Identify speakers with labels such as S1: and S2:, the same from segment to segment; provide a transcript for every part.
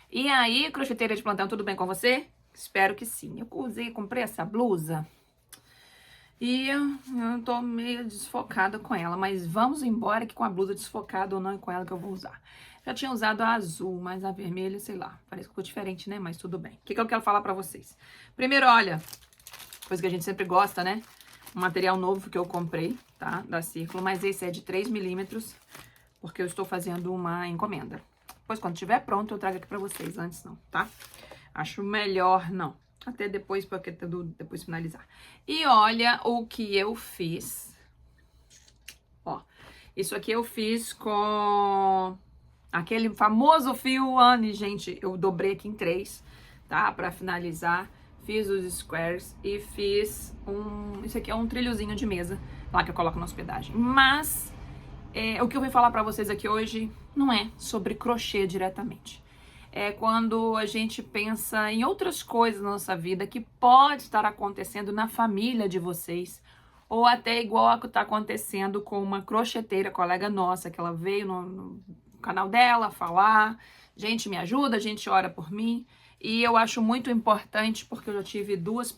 S1: E aí, crocheteira de plantão, tudo bem com você? Espero que sim. Eu comprei essa blusa e eu tô meio desfocada com ela, mas vamos embora que com a blusa desfocada ou não é com ela que eu vou usar. Já tinha usado a azul, mas a vermelha, sei lá, parece que ficou diferente, né? Mas tudo bem. O que eu quero falar pra vocês? Primeiro, olha, coisa que a gente sempre gosta, né? Um material novo que eu comprei, tá? Da Círculo, mas esse é de 3 milímetros, porque eu estou fazendo uma encomenda. Depois, quando estiver pronto, eu trago aqui pra vocês. Antes não, tá? Acho melhor não. Até depois, porque depois finalizar. E olha o que eu fiz. Ó, isso aqui eu fiz com aquele famoso fio Anne, gente. Eu dobrei aqui em 3, tá? Pra finalizar. Fiz os squares e fiz isso aqui é um trilhozinho de mesa lá que eu coloco na hospedagem. Mas o que eu vim falar pra vocês aqui hoje não é sobre crochê diretamente. É quando a gente pensa em outras coisas na nossa vida que pode estar acontecendo na família de vocês, ou até igual a que está acontecendo com uma crocheteira, colega nossa, que ela veio no canal dela falar, gente, me ajuda, a gente ora por mim, e eu acho muito importante, porque eu já tive duas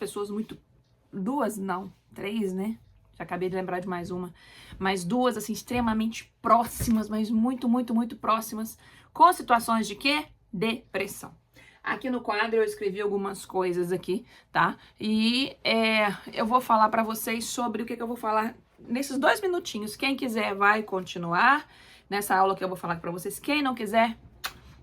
S1: não, 3, né? Já acabei de lembrar de mais uma, mas 2, assim, extremamente próximas, mas muito, muito, muito próximas, com situações de quê? Depressão. Aqui no quadro eu escrevi algumas coisas aqui, tá? E eu vou falar pra vocês sobre o que eu vou falar nesses 2 minutinhos. Quem quiser vai continuar nessa aula que eu vou falar pra vocês. Quem não quiser,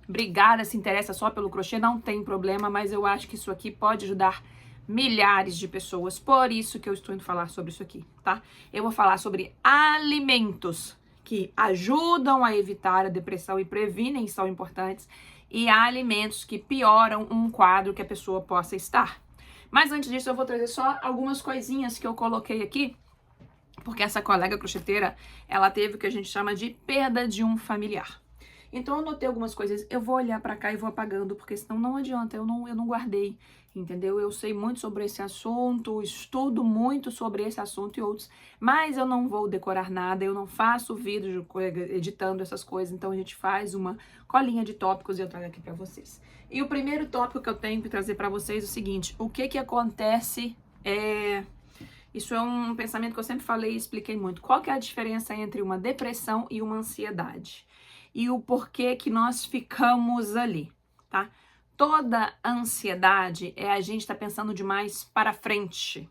S1: obrigada, se interessa só pelo crochê, não tem problema, mas eu acho que isso aqui pode ajudar milhares de pessoas, por isso que eu estou indo falar sobre isso aqui, tá? Eu vou falar sobre alimentos que ajudam a evitar a depressão e previnem, são importantes, e alimentos que pioram um quadro que a pessoa possa estar. Mas antes disso, eu vou trazer só algumas coisinhas que eu coloquei aqui, porque essa colega crocheteira, ela teve o que a gente chama de perda de um familiar. Então eu notei algumas coisas, eu vou olhar pra cá e vou apagando, porque senão não adianta, eu não guardei, entendeu? Eu sei muito sobre esse assunto, estudo muito sobre esse assunto e outros, mas eu não vou decorar nada, eu não faço vídeo editando essas coisas, então a gente faz uma colinha de tópicos e eu trago aqui pra vocês. E o primeiro tópico que eu tenho que trazer pra vocês é o seguinte, o que acontece Isso é um pensamento que eu sempre falei e expliquei muito. Qual que é a diferença entre uma depressão e uma ansiedade? E o porquê que nós ficamos ali, tá? Toda ansiedade é a gente estar pensando demais para frente.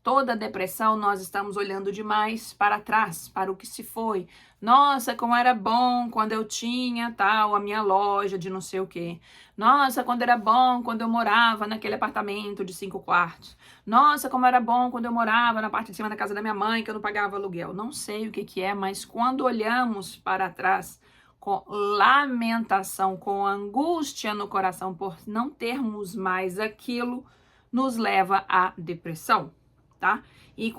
S1: Toda depressão, nós estamos olhando demais para trás, para o que se foi. Nossa, como era bom quando eu tinha tal, a minha loja de não sei o quê. Nossa, quando era bom quando eu morava naquele apartamento de 5 quartos. Nossa, como era bom quando eu morava na parte de cima da casa da minha mãe, que eu não pagava aluguel. Não sei o que é, mas quando olhamos para trás com lamentação, com angústia no coração por não termos mais aquilo, nos leva à depressão. Tá? E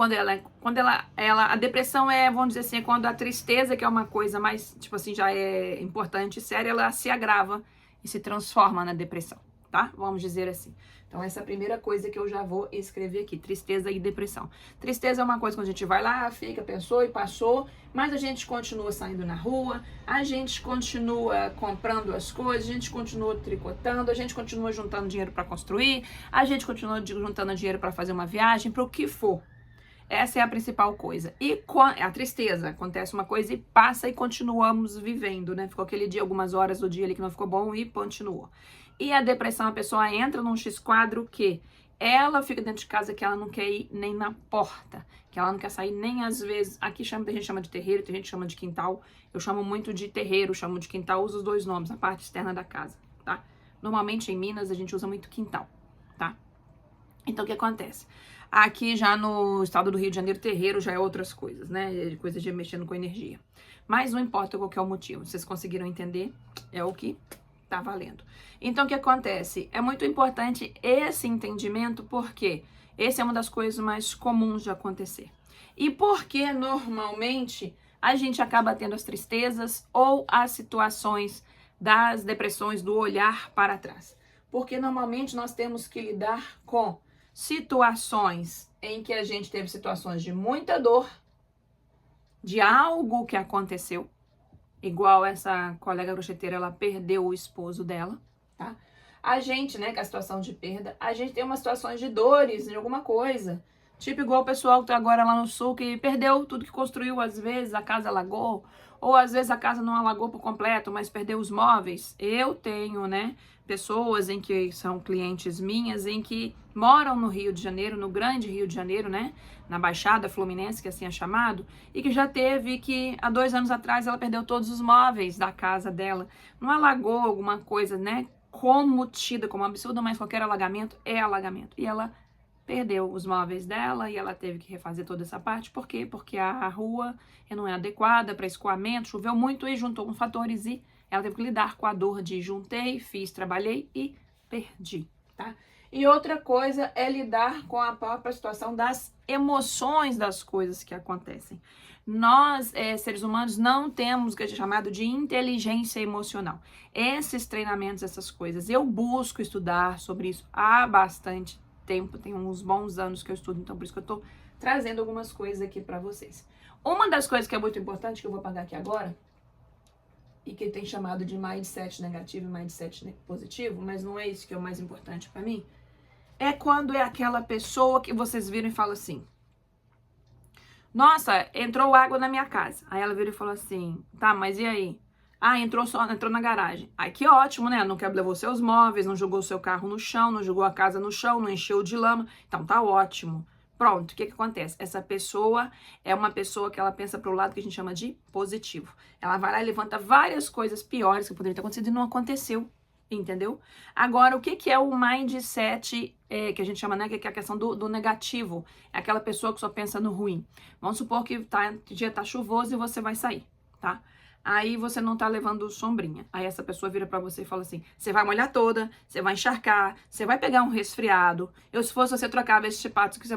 S1: a depressão vamos dizer assim, é quando a tristeza, que é uma coisa mais, tipo assim, já é importante e séria, ela se agrava e se transforma na depressão, tá? Vamos dizer assim. Então, essa é a primeira coisa que eu já vou escrever aqui, tristeza e depressão. Tristeza é uma coisa quando a gente vai lá, fica, pensou e passou, mas a gente continua saindo na rua, a gente continua comprando as coisas, a gente continua tricotando, a gente continua juntando dinheiro para construir, a gente continua juntando dinheiro para fazer uma viagem, para o que for. Essa é a principal coisa. E a tristeza, acontece uma coisa e passa e continuamos vivendo, né? Ficou aquele dia, algumas horas do dia ali que não ficou bom e continuou. E a depressão, a pessoa entra num X-quadro que ela fica dentro de casa que ela não quer ir nem na porta, que ela não quer sair nem às vezes. Aqui tem gente chama de terreiro, tem gente chama de quintal. Eu chamo muito de terreiro, chamo de quintal, uso os dois nomes, a parte externa da casa, tá? Normalmente em Minas a gente usa muito quintal, tá? Então o que acontece? Aqui já no estado do Rio de Janeiro, terreiro já é outras coisas, né? Coisas de mexendo com energia. Mas não importa qual que é o motivo. Vocês conseguiram entender? É o que tá valendo. Então o que acontece? É muito importante esse entendimento, porque essa é uma das coisas mais comuns de acontecer. E porque normalmente a gente acaba tendo as tristezas ou as situações das depressões, do olhar para trás. Porque normalmente nós temos que lidar com situações em que a gente teve situações de muita dor, de algo que aconteceu, igual essa colega crocheteira, ela perdeu o esposo dela, tá? A gente, né, com a situação de perda, a gente tem umas situações de dores, de alguma coisa. Tipo igual o pessoal que tá agora lá no sul, que perdeu tudo que construiu, às vezes a casa alagou, ou às vezes a casa não alagou por completo, mas perdeu os móveis. Eu tenho, né, pessoas em que são clientes minhas, em que moram no Rio de Janeiro, no grande Rio de Janeiro, né, na Baixada Fluminense, que assim é chamado, e que já teve que, há 2 anos atrás, ela perdeu todos os móveis da casa dela. Não alagou alguma coisa, né, como tida como absurdo, mas qualquer alagamento é alagamento. E ela perdeu os móveis dela e ela teve que refazer toda essa parte. Por quê? Porque a rua não é adequada para escoamento, choveu muito e juntou uns fatores e ela teve que lidar com a dor de juntei, fiz, trabalhei e perdi, tá? E outra coisa é lidar com a própria situação das emoções das coisas que acontecem. Nós, seres humanos, não temos o que é chamado de inteligência emocional. Esses treinamentos, essas coisas, eu busco estudar sobre isso há bastante tempo, tem uns bons anos que eu estudo, então por isso que eu tô trazendo algumas coisas aqui para vocês. Uma das coisas que é muito importante, que eu vou apagar aqui agora, e que tem chamado de mindset negativo e mindset positivo, mas não é isso que é o mais importante para mim, é quando é aquela pessoa que vocês viram e falam assim: nossa, entrou água na minha casa. Aí ela vira e fala assim: tá, mas e aí? Ah, entrou na garagem. Ai, que ótimo, né? Não levou seus móveis, não jogou seu carro no chão, não jogou a casa no chão, não encheu de lama. Então tá ótimo. Pronto, o que acontece? Essa pessoa é uma pessoa que ela pensa pro lado que a gente chama de positivo. Ela vai lá e levanta várias coisas piores que poderiam ter acontecido e não aconteceu. Entendeu? Agora, o que é o mindset que a gente chama, né? Que é a questão do negativo. É aquela pessoa que só pensa no ruim. Vamos supor que o dia tá chuvoso e você vai sair, tá? Aí você não tá levando sombrinha. Aí essa pessoa vira pra você e fala assim: você vai molhar toda, você vai encharcar, você vai pegar um resfriado. Eu, se fosse você, trocava esse sapato, que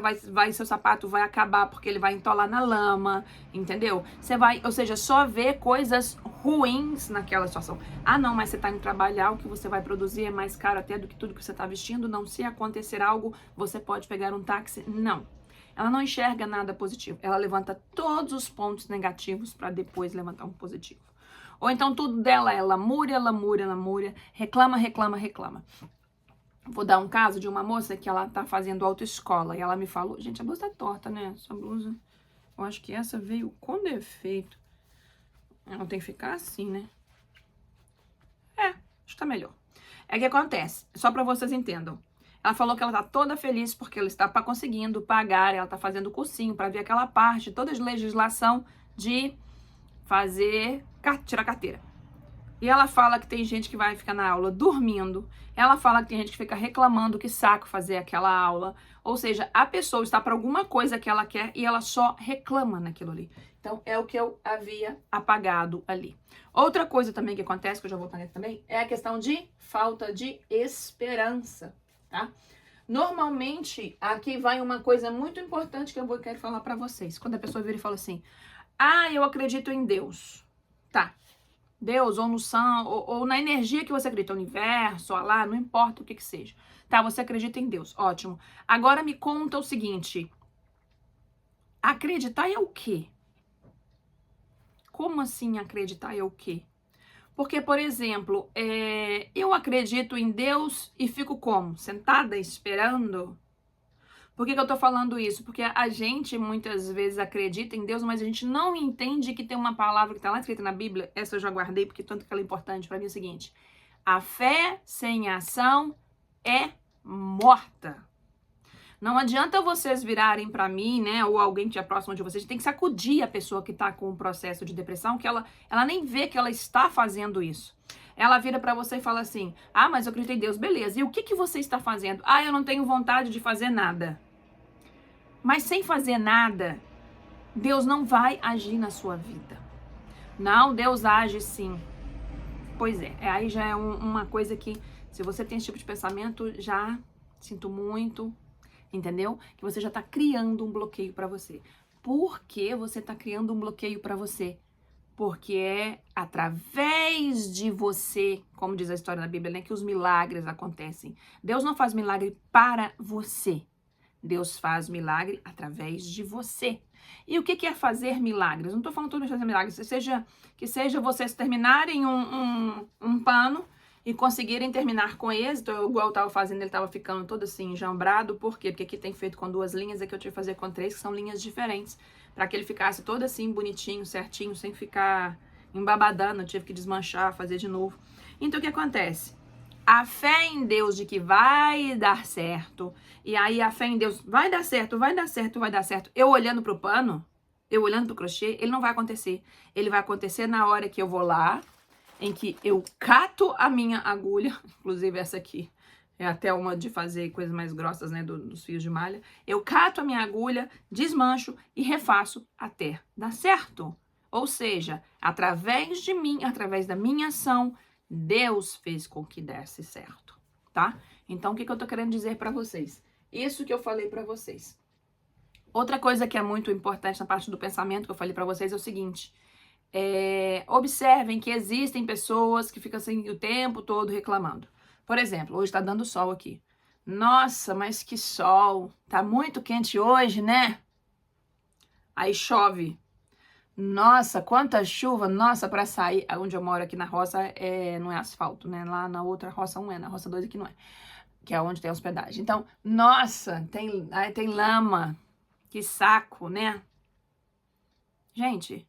S1: seu sapato vai acabar porque ele vai entolar na lama, entendeu? Você vai, ou seja, só ver coisas ruins naquela situação. Ah, não, mas você tá indo trabalhar, o que você vai produzir é mais caro até do que tudo que você tá vestindo. Não, se acontecer algo, você pode pegar um táxi. Não. Ela não enxerga nada positivo. Ela levanta todos os pontos negativos para depois levantar um positivo. Ou então tudo dela é lamúria, lamúria, lamúria, reclama, reclama, reclama. Vou dar um caso de uma moça que ela tá fazendo autoescola e ela me falou: gente, a blusa tá torta, né? Essa blusa, eu acho que essa veio com defeito. Ela tem que ficar assim, né? Acho que tá melhor. É que acontece, só para vocês entendam. Ela falou que ela tá toda feliz porque ela está conseguindo pagar, ela tá fazendo cursinho para ver aquela parte, toda a legislação de tirar carteira. E ela fala que tem gente que vai ficar na aula dormindo. Ela fala que tem gente que fica reclamando que saco fazer aquela aula. Ou seja, a pessoa está para alguma coisa que ela quer e ela só reclama naquilo ali. Então, é o que eu havia apagado ali. Outra coisa também que acontece, que eu já vou apagar também, é a questão de falta de esperança, tá? Normalmente, aqui vai uma coisa muito importante que eu quero falar para vocês. Quando a pessoa vira e fala assim: ah, eu acredito em Deus. Tá. Deus, ou no santo, ou na energia que você acredita, universo, Alá, não importa o que seja. Tá, você acredita em Deus, ótimo. Agora me conta o seguinte: acreditar é o quê? Como assim acreditar é o quê? Porque, por exemplo, eu acredito em Deus e fico como? Sentada esperando? Por que eu tô falando isso? Porque a gente muitas vezes acredita em Deus, mas a gente não entende que tem uma palavra que tá lá escrita na Bíblia. Essa eu já guardei, porque tanto que ela é importante para mim. É o seguinte: a fé sem ação é morta. Não adianta vocês virarem para mim, né, ou alguém que é próximo de vocês, tem que sacudir a pessoa que tá com um processo de depressão, que ela nem vê que ela está fazendo isso. Ela vira para você e fala assim: ah, mas eu acredito em Deus, beleza, e o que você está fazendo? Ah, eu não tenho vontade de fazer nada. Mas sem fazer nada, Deus não vai agir na sua vida. Não, Deus age sim. Pois é, aí já é uma coisa que, se você tem esse tipo de pensamento, já sinto muito, entendeu? Que você já tá criando um bloqueio para você. Por que você tá criando um bloqueio para você? Porque é através de você, como diz a história na Bíblia, né, que os milagres acontecem. Deus não faz milagre para você. Deus faz milagre através de você. E o que é fazer milagres? Não estou falando todo de fazer milagres. Que seja vocês terminarem um pano e conseguirem terminar com êxito, igual eu tava fazendo, ele tava ficando todo assim, enjambrado. Por quê? Porque aqui tem feito com 2 linhas, aqui eu tive que fazer com 3, que são linhas diferentes, para que ele ficasse todo assim, bonitinho, certinho, sem ficar embabadando. Eu tive que desmanchar, fazer de novo. Então, o que acontece? A fé em Deus de que vai dar certo, e aí a fé em Deus, vai dar certo, vai dar certo, vai dar certo. Eu olhando pro pano, eu olhando pro crochê, ele não vai acontecer. Ele vai acontecer na hora que eu vou lá, em que eu cato a minha agulha, inclusive essa aqui é até uma de fazer coisas mais grossas, né, dos fios de malha. Eu cato a minha agulha, desmancho e refaço até dar certo. Ou seja, através de mim, através da minha ação, Deus fez com que desse certo, tá? Então, o que eu tô querendo dizer pra vocês? Isso que eu falei pra vocês. Outra coisa que é muito importante na parte do pensamento que eu falei pra vocês é o seguinte: observem que existem pessoas que ficam assim o tempo todo reclamando. Por exemplo, hoje tá dando sol aqui. Nossa, mas que sol! Tá muito quente hoje, né? Aí chove. Nossa, quanta chuva! Nossa, para sair. Onde eu moro aqui na roça não é asfalto, né? Lá na outra roça 1 é, na roça 2 aqui não é. Que é onde tem hospedagem. Então, nossa, tem lama. Que saco, né? Gente,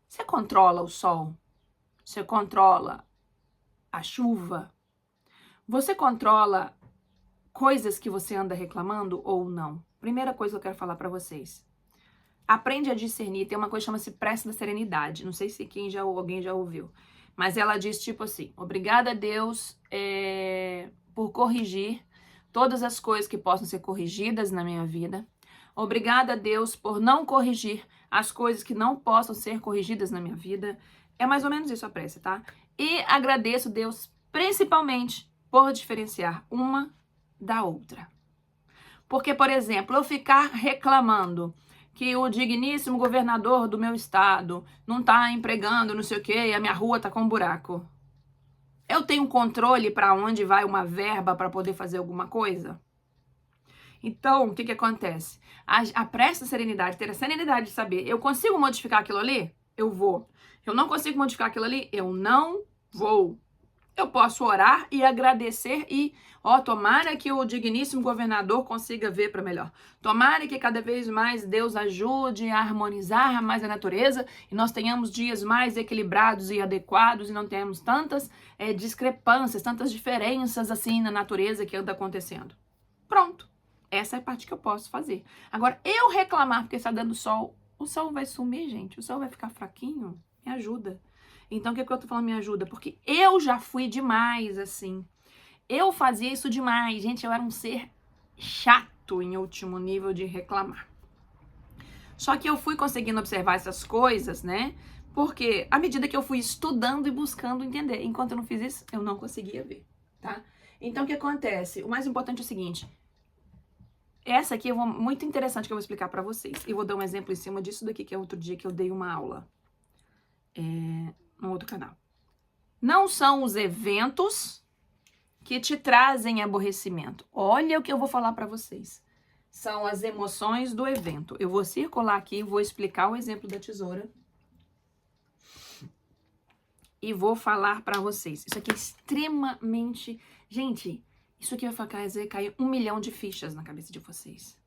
S1: você controla o sol? Você controla a chuva? Você controla coisas que você anda reclamando ou não? Primeira coisa que eu quero falar pra vocês. Aprende a discernir. Tem uma coisa que chama-se prece da serenidade. Não sei se alguém já ouviu. Mas ela diz tipo assim: obrigada a Deus por corrigir todas as coisas que possam ser corrigidas na minha vida. Obrigada a Deus por não corrigir as coisas que não possam ser corrigidas na minha vida. É mais ou menos isso a prece, tá? E agradeço a Deus principalmente por diferenciar uma da outra. Porque, por exemplo, eu ficar reclamando que o digníssimo governador do meu estado não tá empregando não sei o quê e a minha rua tá com um buraco. Eu tenho controle para onde vai uma verba para poder fazer alguma coisa? Então, o que que acontece? A prece da serenidade, ter a serenidade de saber, eu consigo modificar aquilo ali? Eu vou. Eu não consigo modificar aquilo ali? Eu não vou. Eu posso orar e agradecer e, tomara que o digníssimo governador consiga ver para melhor. Tomara que cada vez mais Deus ajude a harmonizar mais a natureza e nós tenhamos dias mais equilibrados e adequados e não tenhamos tantas discrepâncias, tantas diferenças assim na natureza que anda acontecendo. Pronto. Essa é a parte que eu posso fazer. Agora, eu reclamar porque está dando sol, o sol vai sumir, gente. O sol vai ficar fraquinho. Me ajuda. Então, o que eu tô falando me ajuda? Porque eu já fui demais, assim. Eu fazia isso demais. Gente, eu era um ser chato em último nível de reclamar. Só que eu fui conseguindo observar essas coisas, né? Porque à medida que eu fui estudando e buscando entender. Enquanto eu não fiz isso, eu não conseguia ver, tá? Então, o que acontece? O mais importante é o seguinte. Essa aqui é muito interessante que eu vou explicar pra vocês. E vou dar um exemplo em cima disso daqui, que é outro dia que eu dei uma aula. No outro canal. Não são os eventos que te trazem aborrecimento. Olha o que eu vou falar para vocês. São as emoções do evento. Eu vou circular aqui e vou explicar o exemplo da tesoura. E vou falar para vocês. Isso aqui é extremamente... Gente, isso aqui vai fazer cair 1 milhão de fichas na cabeça de vocês.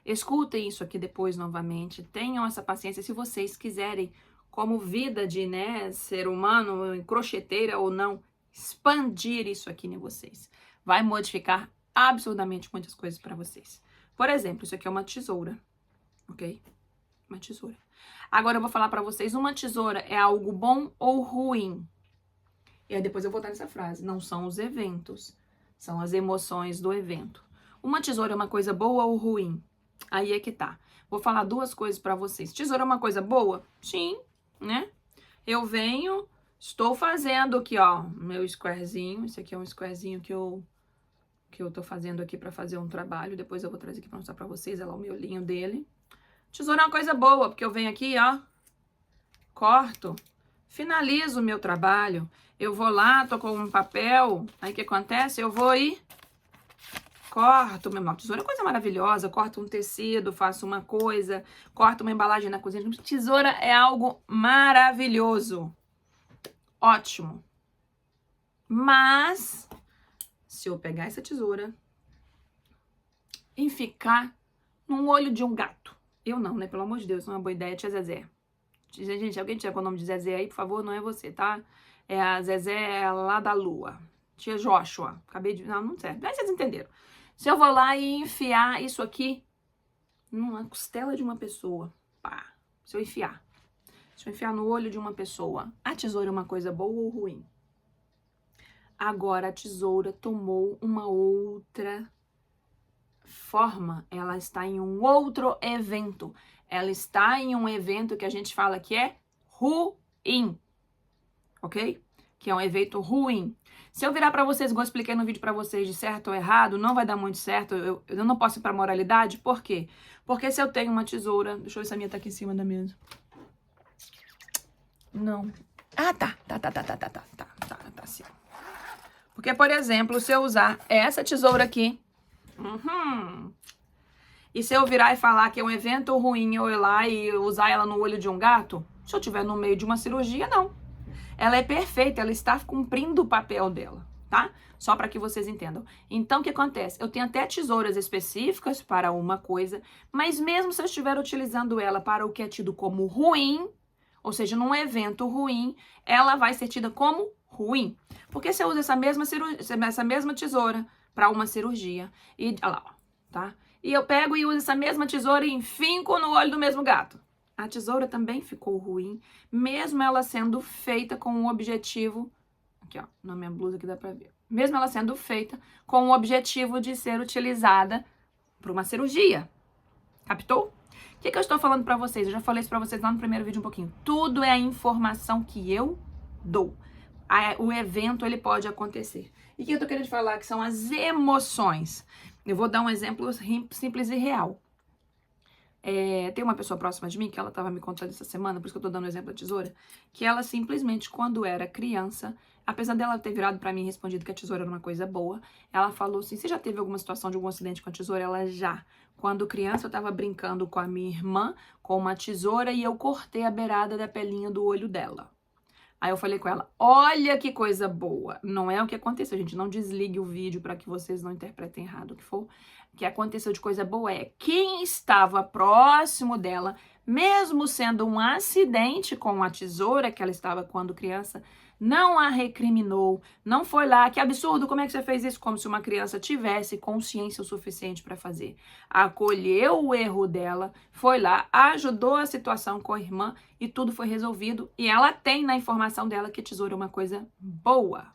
S1: Escutem isso aqui depois novamente. Tenham essa paciência se vocês quiserem, como vida de ser humano, crocheteira ou não, expandir isso aqui em vocês. Vai modificar absurdamente muitas coisas para vocês. Por exemplo, isso aqui é uma tesoura, ok? Uma tesoura. Agora eu vou falar para vocês, uma tesoura é algo bom ou ruim? E aí depois eu vou voltar nessa frase. Não são os eventos, são as emoções do evento. Uma tesoura é uma coisa boa ou ruim? Aí é que tá. Vou falar 2 coisas para vocês. Tesoura é uma coisa boa? Sim, né? Eu venho, estou fazendo aqui, ó, meu squarezinho. Esse aqui é um squarezinho que eu tô fazendo aqui para fazer um trabalho. Depois eu vou trazer aqui para mostrar para vocês, é lá o miolinho dele. Tesoura é uma coisa boa, porque eu venho aqui, ó, corto, finalizo o meu trabalho. Eu vou lá, tô com um papel, aí o que acontece? Eu vou e corto meu tesoura é coisa maravilhosa, corto um tecido, faço uma coisa, corto uma embalagem na cozinha. Tesoura é algo maravilhoso. Ótimo. Mas, se eu pegar essa tesoura e ficar num olho de um gato, eu não, né? Pelo amor de Deus, não é uma boa ideia, tia Zezé. Gente, alguém tiver com o nome de Zezé aí, por favor, não é você, tá? É a Zezé lá da Lua. Tia Joshua. Acabei de... Não serve. Mas vocês entenderam. Se eu vou lá e enfiar isso aqui numa costela de uma pessoa, pá. Se eu enfiar no olho de uma pessoa, a tesoura é uma coisa boa ou ruim? Agora a tesoura tomou uma outra forma. Ela está em um outro evento. Ela está em um evento que a gente fala que é ruim, ok? Que é um evento ruim. Se eu virar pra vocês, igual eu expliquei no vídeo pra vocês, de certo ou errado, não vai dar muito certo. Eu não posso ir pra moralidade. Por quê? Porque se eu tenho uma tesoura... Deixa eu ver se a minha tá aqui em cima da mesa. Não. Ah, tá sim. Porque, por exemplo, se eu usar essa tesoura aqui... E se eu virar e falar que é um evento ruim eu ir lá e usar ela no olho de um gato, se eu estiver no meio de uma cirurgia, não. Ela é perfeita, ela está cumprindo o papel dela, tá? Só para que vocês entendam. Então, o que acontece? Eu tenho até tesouras específicas para uma coisa, mas mesmo se eu estiver utilizando ela para o que é tido como ruim, ou seja, num evento ruim, ela vai ser tida como ruim. Porque se eu uso essa mesma tesoura para uma cirurgia, e olha lá, ó, tá? E eu pego e uso essa mesma tesoura e enfinco no olho do mesmo gato. A tesoura também ficou ruim, mesmo ela sendo feita com o objetivo... Aqui, ó, na minha blusa que dá pra ver. Mesmo ela sendo feita com o objetivo de ser utilizada para uma cirurgia. Captou? O que eu estou falando pra vocês? Eu já falei isso pra vocês lá no primeiro vídeo um pouquinho. Tudo é a informação que eu dou. O evento, ele pode acontecer. E o que eu tô querendo falar? Que são as emoções. Eu vou dar um exemplo simples e real. Tem uma pessoa próxima de mim, que ela tava me contando essa semana, por isso que eu tô dando o exemplo da tesoura, que ela simplesmente, quando era criança, apesar dela ter virado pra mim e respondido que a tesoura era uma coisa boa, ela falou assim, você já teve alguma situação de algum acidente com a tesoura? Ela já. Quando criança, eu tava brincando com a minha irmã, com uma tesoura, e eu cortei a beirada da pelinha do olho dela. Aí eu falei com ela, olha que coisa boa. Não é o que aconteceu, gente. Não desligue o vídeo para que vocês não interpretem errado o que for. O que aconteceu de coisa boa é quem estava próximo dela, mesmo sendo um acidente com a tesoura que ela estava quando criança, não a recriminou, não foi lá, que absurdo, como é que você fez isso? Como se uma criança tivesse consciência o suficiente para fazer. Acolheu o erro dela, foi lá, ajudou a situação com a irmã e tudo foi resolvido. E ela tem na informação dela que tesoura é uma coisa boa,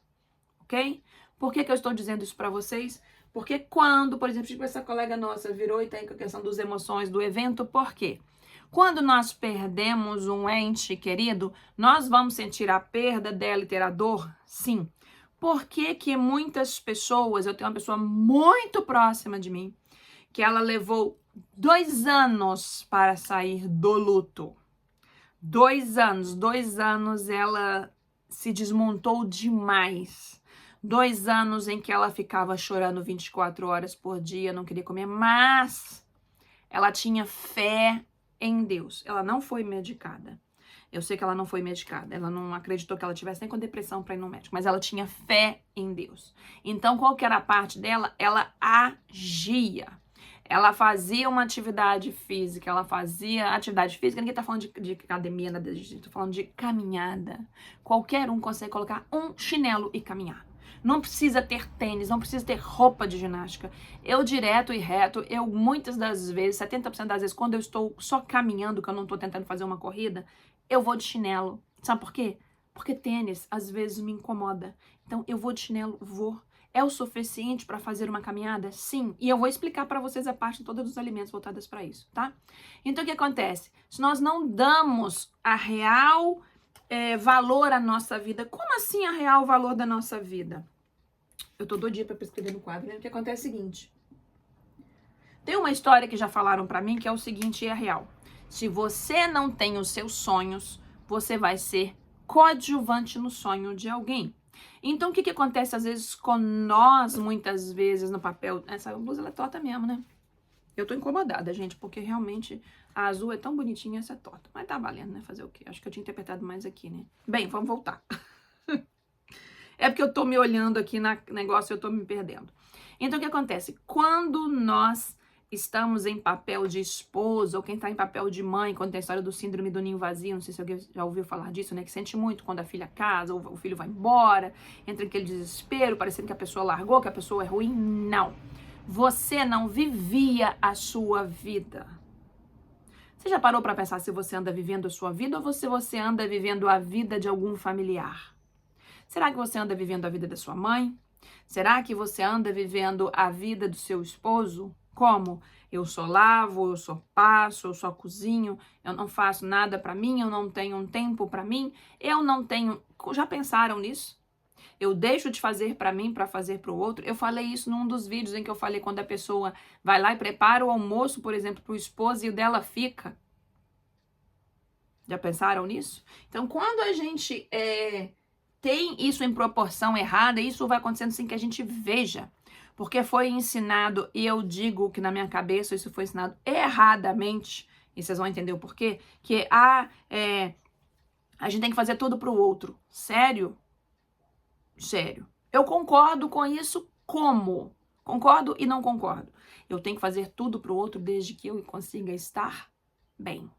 S1: ok? Por que eu estou dizendo isso para vocês? Porque quando, por exemplo, tipo essa colega nossa virou e tem a questão das emoções do evento, por quê? Quando nós perdemos um ente querido, nós vamos sentir a perda dela e ter a dor? Sim. Por que que muitas pessoas, eu tenho uma pessoa muito próxima de mim, que ela levou 2 anos para sair do luto. 2 anos ela se desmontou demais. 2 anos em que ela ficava chorando 24 horas por dia, não queria comer, mas ela tinha fé em Deus. Ela não foi medicada. Eu sei que ela não foi medicada. Ela não acreditou que ela tivesse nem com depressão para ir no médico, mas ela tinha fé em Deus. Então, qual que era a parte dela? Ela agia. Ela fazia uma atividade física, ninguém tá falando de academia, nada disso, tô falando de caminhada. Qualquer um consegue colocar um chinelo e caminhar. Não precisa ter tênis, não precisa ter roupa de ginástica. Eu direto e reto, muitas das vezes, 70% das vezes, quando eu estou só caminhando, que eu não estou tentando fazer uma corrida, eu vou de chinelo. Sabe por quê? Porque tênis, às vezes, me incomoda. Então, eu vou de chinelo, vou. É o suficiente para fazer uma caminhada? Sim. E eu vou explicar para vocês a parte toda dos alimentos voltadas para isso, tá? Então, o que acontece? Se nós não damos a real valor à nossa vida, como assim a real valor da nossa vida? Eu tô doidinha pra escrever no quadro, né? O que acontece é o seguinte. Tem uma história que já falaram pra mim que é o seguinte, e é real. Se você não tem os seus sonhos, você vai ser coadjuvante no sonho de alguém. Então, o que acontece às vezes com nós, muitas vezes, no papel... Essa blusa, ela é torta mesmo, né? Eu tô incomodada, gente, porque realmente a azul é tão bonitinha e essa é torta. Mas tá valendo, né? Fazer o quê? Acho que eu tinha interpretado mais aqui, né? Bem, vamos voltar. É porque eu tô me olhando aqui no negócio e eu tô me perdendo. Então, o que acontece? Quando nós estamos em papel de esposa, ou quem tá em papel de mãe, quando tem a história do síndrome do ninho vazio, não sei se alguém já ouviu falar disso, né? Que sente muito quando a filha casa, ou o filho vai embora, entra aquele desespero, parecendo que a pessoa largou, que a pessoa é ruim. Não. Você não vivia a sua vida. Você já parou para pensar se você anda vivendo a sua vida ou se você anda vivendo a vida de algum familiar? Será que você anda vivendo a vida da sua mãe? Será que você anda vivendo a vida do seu esposo? Como? Eu só lavo, eu só passo, eu só cozinho, eu não faço nada para mim, eu não tenho um tempo para mim, eu não tenho... Já pensaram nisso? Eu deixo de fazer para mim para fazer para o outro. Eu falei isso num dos vídeos em que eu falei quando a pessoa vai lá e prepara o almoço, por exemplo, para o esposo e o dela fica. Já pensaram nisso? Então, quando a gente tem isso em proporção errada, isso vai acontecendo sem que a gente veja. Porque foi ensinado, e eu digo que na minha cabeça isso foi ensinado erradamente, e vocês vão entender o porquê, que a gente tem que fazer tudo pro outro. Sério? Sério. Eu concordo com isso como? Concordo e não concordo. Eu tenho que fazer tudo pro outro desde que eu consiga estar bem.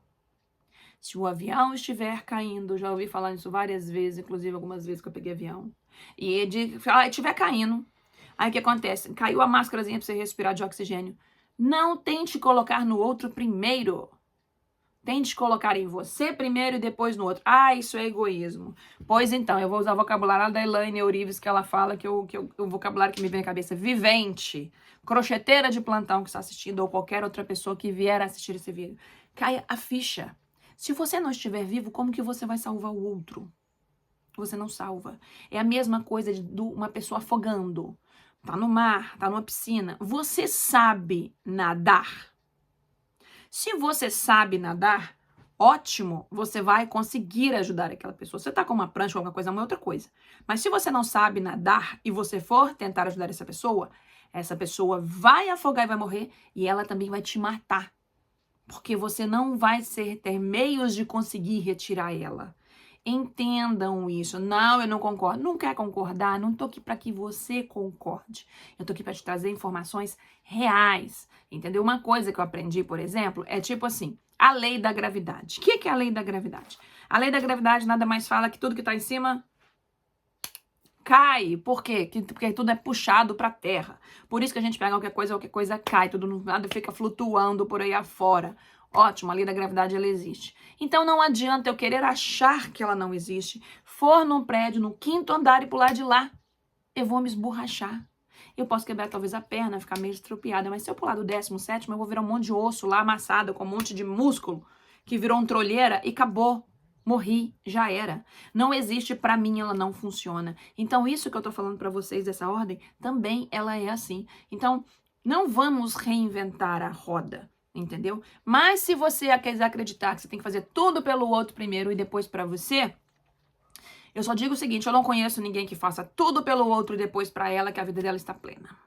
S1: Se o avião estiver caindo, já ouvi falar nisso várias vezes, inclusive algumas vezes que eu peguei avião, e estiver caindo, aí o que acontece? Caiu a máscarazinha para você respirar de oxigênio. Não tente colocar no outro primeiro. Tente colocar em você primeiro e depois no outro. Ah, isso é egoísmo. Pois então, eu vou usar o vocabulário da Elaine Eurives, que ela fala que o vocabulário que me vem na cabeça, vivente, crocheteira de plantão que está assistindo, ou qualquer outra pessoa que vier assistir esse vídeo. Caia a ficha. Se você não estiver vivo, como que você vai salvar o outro? Você não salva. É a mesma coisa de uma pessoa afogando. Tá no mar, tá numa piscina. Você sabe nadar. Se você sabe nadar, ótimo, você vai conseguir ajudar aquela pessoa. Você tá com uma prancha ou alguma coisa, é uma outra coisa. Mas se você não sabe nadar e você for tentar ajudar essa pessoa vai afogar e vai morrer e ela também vai te matar. Porque você não vai ter meios de conseguir retirar ela. Entendam isso. Não, eu não concordo. Não quer concordar? Não tô aqui para que você concorde. Eu tô aqui para te trazer informações reais. Entendeu? Uma coisa que eu aprendi, por exemplo, é tipo assim, a lei da gravidade. O que é a lei da gravidade? A lei da gravidade nada mais fala que tudo que tá em cima cai. Por quê? Porque tudo é puxado para a terra. Por isso que a gente pega qualquer coisa cai, tudo nada fica flutuando por aí afora. Ótimo, a lei da gravidade ela existe. Então não adianta eu querer achar que ela não existe. For num prédio, no 5º andar e pular de lá, eu vou me esborrachar. Eu posso quebrar talvez a perna, ficar meio estropiada, mas se eu pular do 17º, eu vou virar um monte de osso lá amassado, com um monte de músculo, que virou um trolheira e acabou. Morri, já era. Não existe, pra mim ela não funciona. Então isso que eu tô falando pra vocês dessa ordem, também ela é assim. Então não vamos reinventar a roda, entendeu? Mas se você quiser acreditar que você tem que fazer tudo pelo outro primeiro e depois pra você, eu só digo o seguinte, eu não conheço ninguém que faça tudo pelo outro e depois pra ela que a vida dela está plena.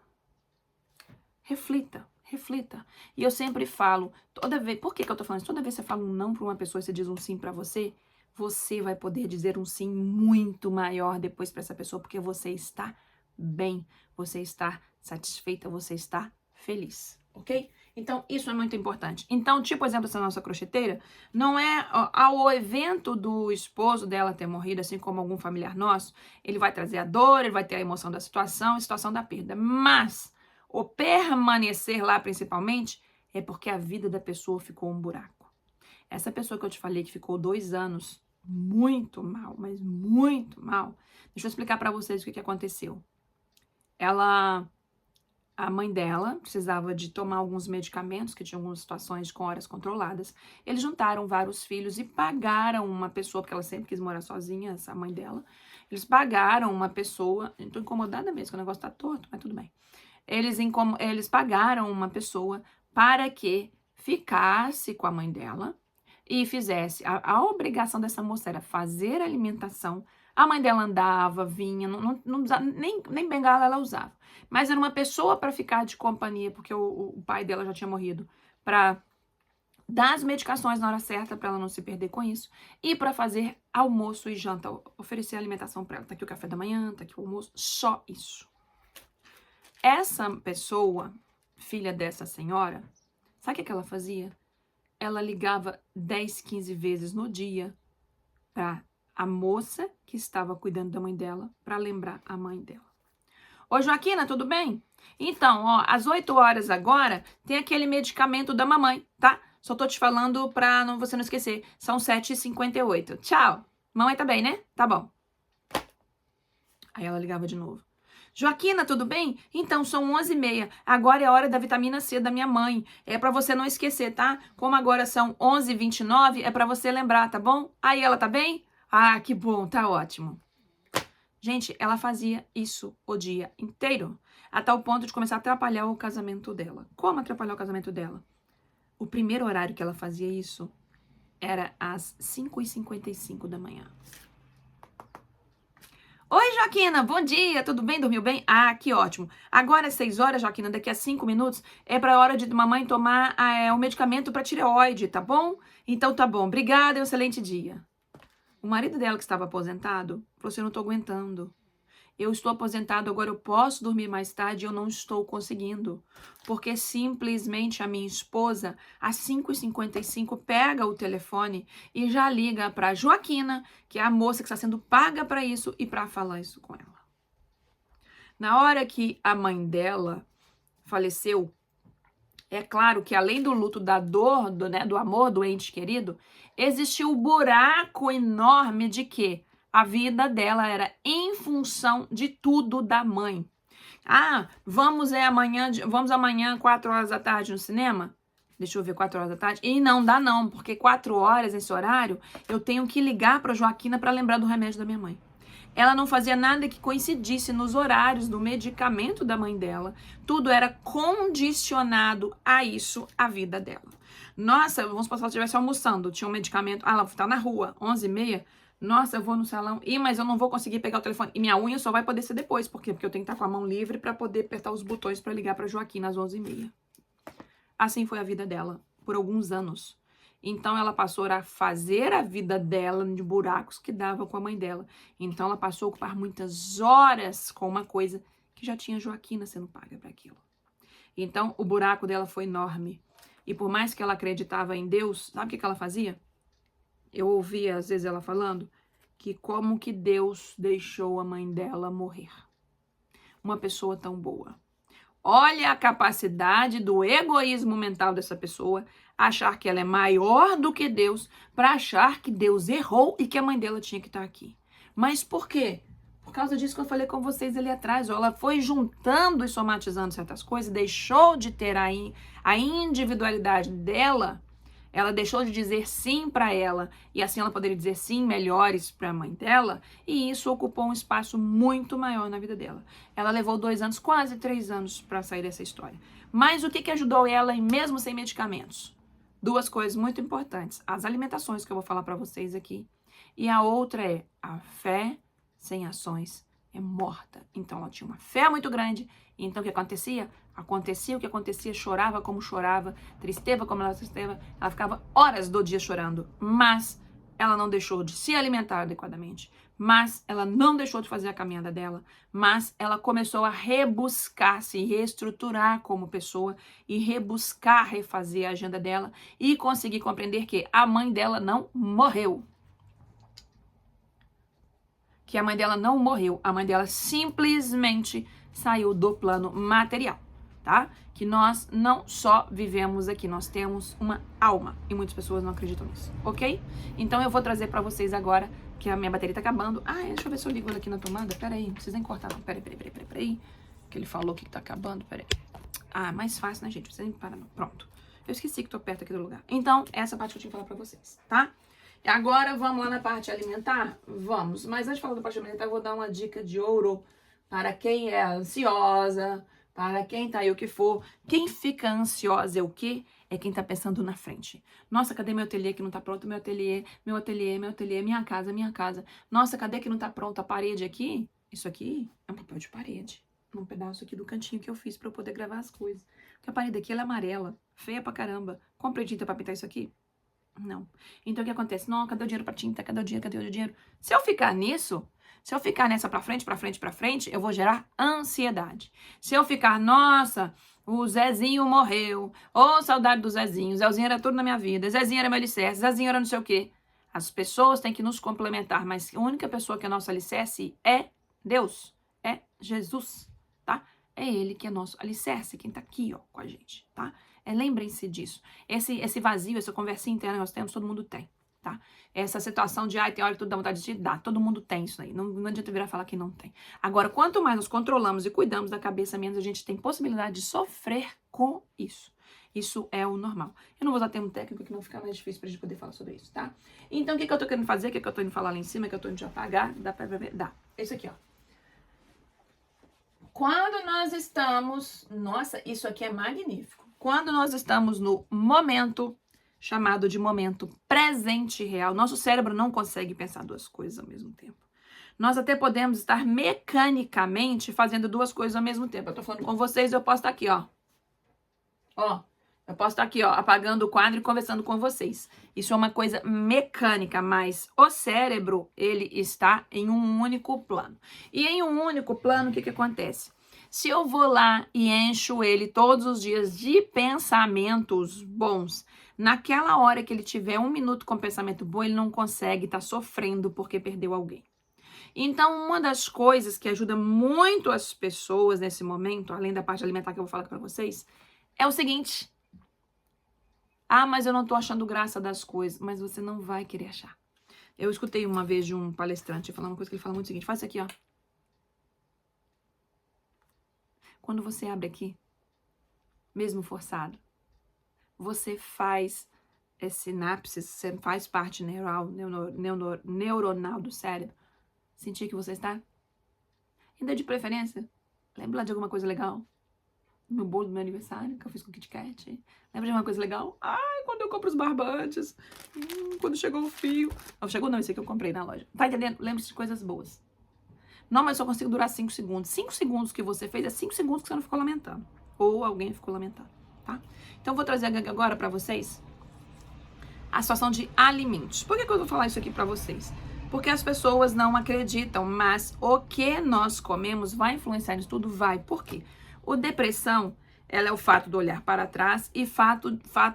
S1: Reflita. Reflita. E eu sempre falo, toda vez... Por que eu tô falando isso? Toda vez que você fala um não pra uma pessoa e você diz um sim pra você, você vai poder dizer um sim muito maior depois pra essa pessoa, porque você está bem, você está satisfeita, você está feliz, ok? Então, isso é muito importante. Então, tipo, exemplo, essa nossa crocheteira, não é ao evento do esposo dela ter morrido, assim como algum familiar nosso, ele vai trazer a dor, ele vai ter a emoção da situação, a situação da perda, mas... o permanecer lá, principalmente, é porque a vida da pessoa ficou um buraco. Essa pessoa que eu te falei que ficou 2 anos muito mal, mas muito mal, deixa eu explicar pra vocês o que aconteceu. A mãe dela precisava de tomar alguns medicamentos, que tinham algumas situações com horas controladas. Eles juntaram vários filhos e pagaram uma pessoa, porque ela sempre quis morar sozinha, essa mãe dela. Eles pagaram uma pessoa, eu tô incomodada mesmo, que o negócio tá torto, mas tudo bem. Eles pagaram uma pessoa para que ficasse com a mãe dela e fizesse. A obrigação dessa moça era fazer a alimentação. A mãe dela andava, vinha, não usava, nem bengala ela usava. Mas era uma pessoa para ficar de companhia, porque o pai dela já tinha morrido, para dar as medicações na hora certa para ela não se perder com isso, e para fazer almoço e janta, oferecer alimentação para ela. Tá aqui o café da manhã, tá aqui o almoço, só isso. Essa pessoa, filha dessa senhora, sabe o que ela fazia? Ela ligava 10, 15 vezes no dia para a moça que estava cuidando da mãe dela, para lembrar a mãe dela. Ô, Joaquina, tudo bem? Então, ó, às 8 horas agora, tem aquele medicamento da mamãe, tá? Só tô te falando pra você não esquecer. São 7h58. Tchau. Mamãe tá bem, né? Tá bom. Aí ela ligava de novo. Joaquina, tudo bem? Então, são 11h30. Agora é a hora da vitamina C da minha mãe. É pra você não esquecer, tá? Como agora são 11h29, é pra você lembrar, tá bom? Aí ela tá bem? Ah, que bom, tá ótimo. Gente, ela fazia isso o dia inteiro, a tal ponto de começar a atrapalhar o casamento dela. Como atrapalhar o casamento dela? O primeiro horário que ela fazia isso era às 5h55 da manhã. Oi, Joaquina, bom dia, tudo bem? Dormiu bem? Ah, que ótimo. Agora às 6 horas, Joaquina, daqui a 5 minutos, é para a hora de mamãe tomar o medicamento para tireoide, tá bom? Então tá bom, obrigada e um excelente dia. O marido dela, que estava aposentado, falou assim, eu não tô aguentando. Eu estou aposentado, agora eu posso dormir mais tarde e eu não estou conseguindo. Porque simplesmente a minha esposa, às 5h55, pega o telefone e já liga para Joaquina, que é a moça que está sendo paga para isso, e para falar isso com ela. Na hora que a mãe dela faleceu, é claro que além do luto, da dor, do amor do ente querido, existiu um buraco enorme de que a vida dela era em função de tudo da mãe. Ah, vamos amanhã 4 horas da tarde no cinema? Deixa eu ver, 4 horas da tarde. E não dá não, porque 4 horas, esse horário, eu tenho que ligar para Joaquina para lembrar do remédio da minha mãe. Ela não fazia nada que coincidisse nos horários do medicamento da mãe dela. Tudo era condicionado a isso, a vida dela. Nossa, vamos supor se ela estivesse almoçando, tinha um medicamento, ela tá na rua, 11h30. Nossa, eu vou no salão, mas eu não vou conseguir pegar o telefone. E minha unha só vai poder ser depois. Por quê? Porque eu tenho que estar com a mão livre para poder apertar os botões para ligar para Joaquina às 11h30. Assim foi a vida dela por alguns anos. Então, ela passou a fazer a vida dela de buracos que dava com a mãe dela. Então, ela passou a ocupar muitas horas com uma coisa que já tinha Joaquina sendo paga para aquilo. Então, o buraco dela foi enorme. E por mais que ela acreditava em Deus, sabe o que ela fazia? Eu ouvia, às vezes, ela falando que como que Deus deixou a mãe dela morrer. Uma pessoa tão boa. Olha a capacidade do egoísmo mental dessa pessoa, achar que ela é maior do que Deus, para achar que Deus errou e que a mãe dela tinha que estar aqui. Mas por quê? Por causa disso que eu falei com vocês ali atrás. Ela foi juntando e somatizando certas coisas, deixou de ter a individualidade dela. Ela deixou de dizer sim para ela, e assim ela poderia dizer sim melhores para a mãe dela, e isso ocupou um espaço muito maior na vida dela. Ela levou 2 anos, quase 3 anos para sair dessa história. Mas o que ajudou ela, mesmo sem medicamentos? 2 coisas muito importantes. As alimentações que eu vou falar para vocês aqui. E a outra é a fé sem ações é morta. Então ela tinha uma fé muito grande. Então o que acontecia? Acontecia o que acontecia, chorava como chorava, tristeva como ela tristeva, ela ficava horas do dia chorando, mas ela não deixou de se alimentar adequadamente, mas ela não deixou de fazer a caminhada dela, mas ela começou a rebuscar, se reestruturar como pessoa e rebuscar, refazer a agenda dela e conseguir compreender que a mãe dela não morreu. Que a mãe dela não morreu, a mãe dela simplesmente saiu do plano material, tá? Que nós não só vivemos aqui, nós temos uma alma e muitas pessoas não acreditam nisso, ok? Então eu vou trazer pra vocês agora, que a minha bateria tá acabando. Deixa eu ver se eu ligo ela aqui na tomada, peraí, não precisa nem cortar não, peraí, que ele falou que tá acabando, peraí. Mais fácil, né, gente, não precisa nem parar não, pronto. Eu esqueci que tô perto aqui do lugar. Então, essa parte que eu tinha que falar pra vocês, tá? Agora, vamos lá na parte alimentar? Vamos. Mas antes de falar da parte alimentar, eu vou dar uma dica de ouro para quem é ansiosa, para quem tá aí o que for. Quem fica ansiosa é o quê? É quem tá pensando na frente. Nossa, cadê meu ateliê que não tá pronto? Meu ateliê, minha casa. Nossa, cadê que não tá pronto a parede aqui? Isso aqui é um papel de parede. num pedaço aqui do cantinho que eu fiz pra eu poder gravar as coisas. Porque a parede aqui, ela é amarela, feia pra caramba. Comprei tinta pra pintar isso aqui? Não. Então, o que acontece? Não, cadê o dinheiro pra tinta? Cadê o dinheiro? Cadê o dinheiro? Se eu ficar nisso, se eu ficar nessa pra frente, pra frente, pra frente, eu vou gerar ansiedade. Se eu ficar, nossa, o Zezinho morreu. Ô, saudade do Zezinho. Zezinho era tudo na minha vida. Zezinho era meu alicerce. Zezinho era não sei o quê. As pessoas têm que nos complementar, mas a única pessoa que é nosso alicerce é Deus. É Jesus, tá? É Ele que é nosso alicerce, quem tá aqui, ó, com a gente, tá? Lembrem-se disso. Esse vazio, essa conversinha interna que nós temos, todo mundo tem, tá? Essa situação de, tem hora que tudo dá vontade de dar, todo mundo tem isso aí. Não adianta virar falar que não tem. Agora, quanto mais nós controlamos e cuidamos da cabeça, menos a gente tem possibilidade de sofrer com isso. Isso é o normal. Eu não vou usar termo técnico, que não fica mais difícil pra gente poder falar sobre isso, tá? Então, o que eu tô querendo fazer? O que eu tô indo falar lá em cima? Que eu tô indo te apagar? Dá pra ver? Dá. Esse aqui, ó. Quando nós estamos... Nossa, isso aqui é magnífico. Quando nós estamos no momento chamado de momento presente real, nosso cérebro não consegue pensar duas coisas ao mesmo tempo. Nós até podemos estar mecanicamente fazendo duas coisas ao mesmo tempo. Eu tô falando com vocês, eu posso estar aqui, ó. Ó, eu posso estar aqui, ó, apagando o quadro e conversando com vocês. Isso é uma coisa mecânica, mas o cérebro, ele está em um único plano. E em um único plano, o que acontece? Se eu vou lá e encho ele todos os dias de pensamentos bons, naquela hora que ele tiver 1 minuto com pensamento bom, ele não consegue, tá sofrendo porque perdeu alguém. Então, uma das coisas que ajuda muito as pessoas nesse momento, além da parte alimentar que eu vou falar para vocês, é o seguinte: mas eu não tô achando graça das coisas. Mas você não vai querer achar. Eu escutei uma vez de um palestrante falar uma coisa que ele fala muito o seguinte: faz isso aqui, ó. Quando você abre aqui, mesmo forçado, você faz sinapses, você faz parte neuronal do cérebro. Sentir que você está. Ainda de preferência, lembra de alguma coisa legal? Meu bolo do meu aniversário, que eu fiz com Kit Kat. Lembra de uma coisa legal? Quando eu compro os barbantes. Quando chegou o fio. Não, chegou não, esse aqui eu comprei na loja. Tá entendendo? Lembre-se de coisas boas. Não, mas eu só consigo durar 5 segundos. 5 segundos que você fez é 5 segundos que você não ficou lamentando. Ou alguém ficou lamentando, tá? Então, eu vou trazer agora pra vocês a situação de alimentos. Por que eu vou falar isso aqui pra vocês? Porque as pessoas não acreditam, mas o que nós comemos vai influenciar nisso tudo? Vai. Por quê? O depressão, ela é o fato do olhar para trás e fato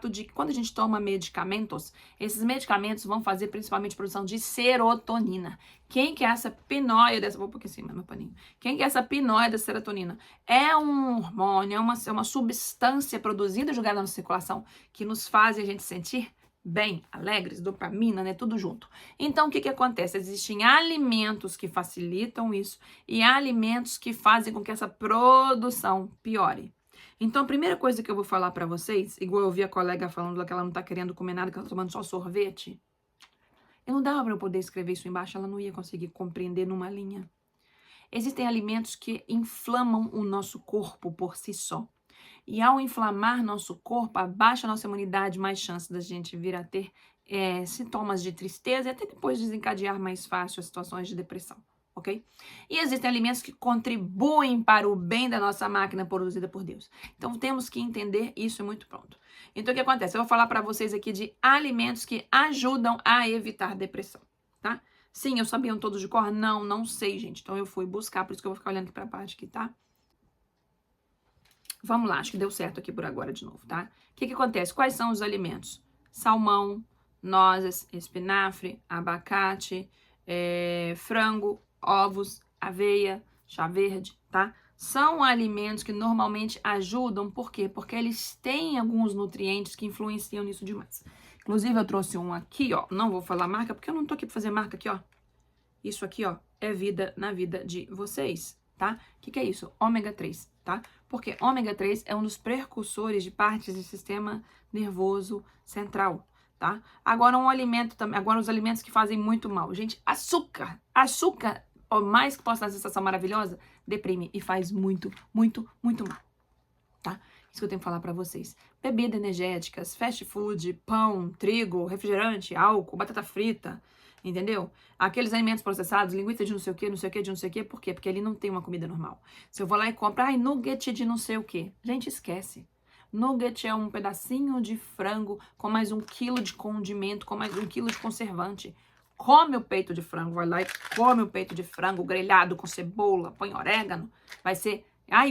S1: de que quando a gente toma medicamentos, esses medicamentos vão fazer principalmente produção de serotonina. Quem que é essa pinóia dessa... Vou pôr aqui em cima, meu paninho. Quem que é essa pinóia da serotonina? É um hormônio, é uma substância produzida e jogada na circulação que nos faz a gente sentir bem, alegres, dopamina, né? Tudo junto. Então, o que acontece? Existem alimentos que facilitam isso e alimentos que fazem com que essa produção piore. Então, a primeira coisa que eu vou falar pra vocês, igual eu ouvi a colega falando que ela não tá querendo comer nada, que ela tá tomando só sorvete. Eu não dava pra eu poder escrever isso embaixo, ela não ia conseguir compreender numa linha. Existem alimentos que inflamam o nosso corpo por si só. E ao inflamar nosso corpo, abaixa a nossa imunidade, mais chance da gente vir a ter sintomas de tristeza e até depois desencadear mais fácil as situações de depressão, ok? E existem alimentos que contribuem para o bem da nossa máquina produzida por Deus. Então temos que entender isso muito pronto. Então o que acontece? Eu vou falar para vocês aqui de alimentos que ajudam a evitar depressão, tá? Sim, eu sabiam todos de cor? Não sei, gente. Então eu fui buscar, por isso que eu vou ficar olhando aqui para a parte aqui, tá? Vamos lá, acho que deu certo aqui por agora de novo, tá? O que acontece? Quais são os alimentos? Salmão, nozes, espinafre, abacate, frango, ovos, aveia, chá verde, tá? São alimentos que normalmente ajudam, por quê? Porque eles têm alguns nutrientes que influenciam nisso demais. Inclusive, eu trouxe um aqui, ó, não vou falar marca, porque eu não tô aqui pra fazer marca aqui, ó. Isso aqui, ó, é vida na vida de vocês, tá? O que é isso? Ômega 3, tá? Porque ômega 3 é um dos precursores de partes do sistema nervoso central, tá? Agora um alimento também, agora os alimentos que fazem muito mal. Gente, açúcar, por mais que possa dar sensação maravilhosa, deprime e faz muito mal, tá? Isso que eu tenho que falar pra vocês. Bebidas energéticas, fast food, pão, trigo, refrigerante, álcool, batata frita, Entendeu? Aqueles alimentos processados, linguiça de não sei o que, não sei o que, de não sei o que, por quê? Porque ali não tem uma comida normal. Se eu vou lá e compro, nugget de não sei o que. Gente, esquece. Nugget é um pedacinho de frango com mais 1 quilo de condimento, com mais 1 quilo de conservante. Come o peito de frango, vai lá e come o peito de frango grelhado com cebola, põe orégano. Vai ser...